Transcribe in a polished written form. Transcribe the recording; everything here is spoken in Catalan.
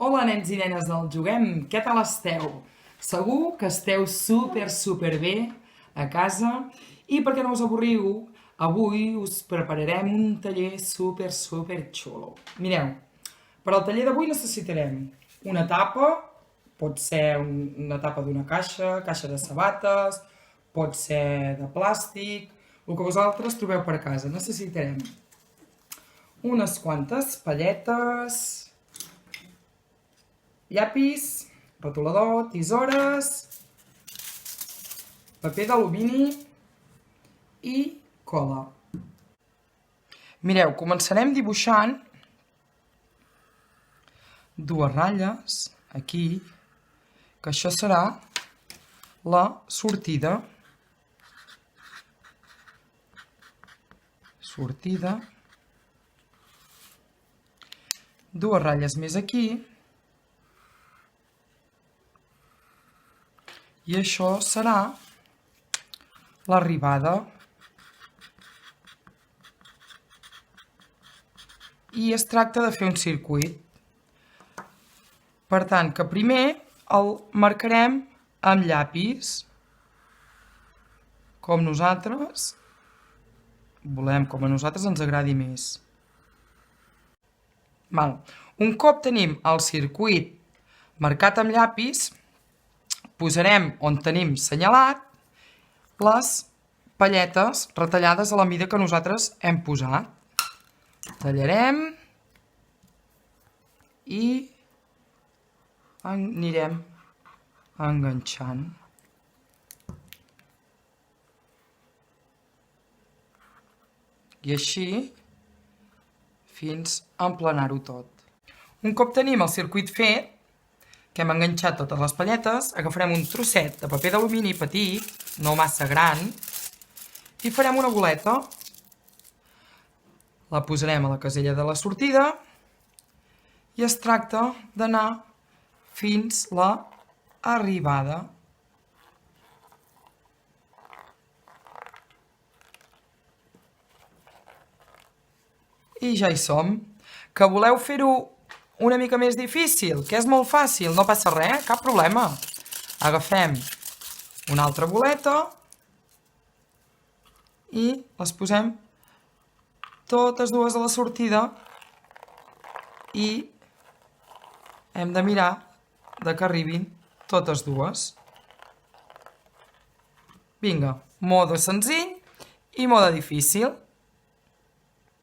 Hola nens i nenes del Juguem, què tal esteu? Segur que esteu super bé a casa i perquè no us avorriu, avui us prepararem un taller super xulo. Mireu, per al taller d'avui necessitarem una tapa, pot ser una tapa d'una caixa de sabates, pot ser de plàstic, el que vosaltres trobeu per casa. Necessitarem unes quantes palletes, llapis, retolador, tisores, paper d'alumini i cola. Mireu, començarem dibuixant dues ratlles aquí, que això serà la sortida. Dues ratlles més aquí. I això serà l'arribada. I es tracta de fer un circuit. Per tant, que primer el marcarem amb llapis, com nosaltres volem, com a nosaltres ens agradi més. Un cop tenim el circuit marcat amb llapis, posarem on tenim senyalat les palletes retallades a la mida que nosaltres hem posat. Tallarem i anirem enganxant. I així fins a emplenar-ho tot. Un cop tenim el circuit fet, que hem enganxat totes les palletes, agafarem un trosset de paper d'alumini petit, no massa gran, i farem una boleta. La posarem a la casella de la sortida i es tracta d'anar fins a l'arribada. I ja hi som. Que voleu fer-ho una mica més difícil, que és molt fàcil, no passa res, cap problema. Agafem una altra boleta i les posem totes dues a la sortida i hem de mirar que arribin totes dues. Vinga, mode senzill i mode difícil.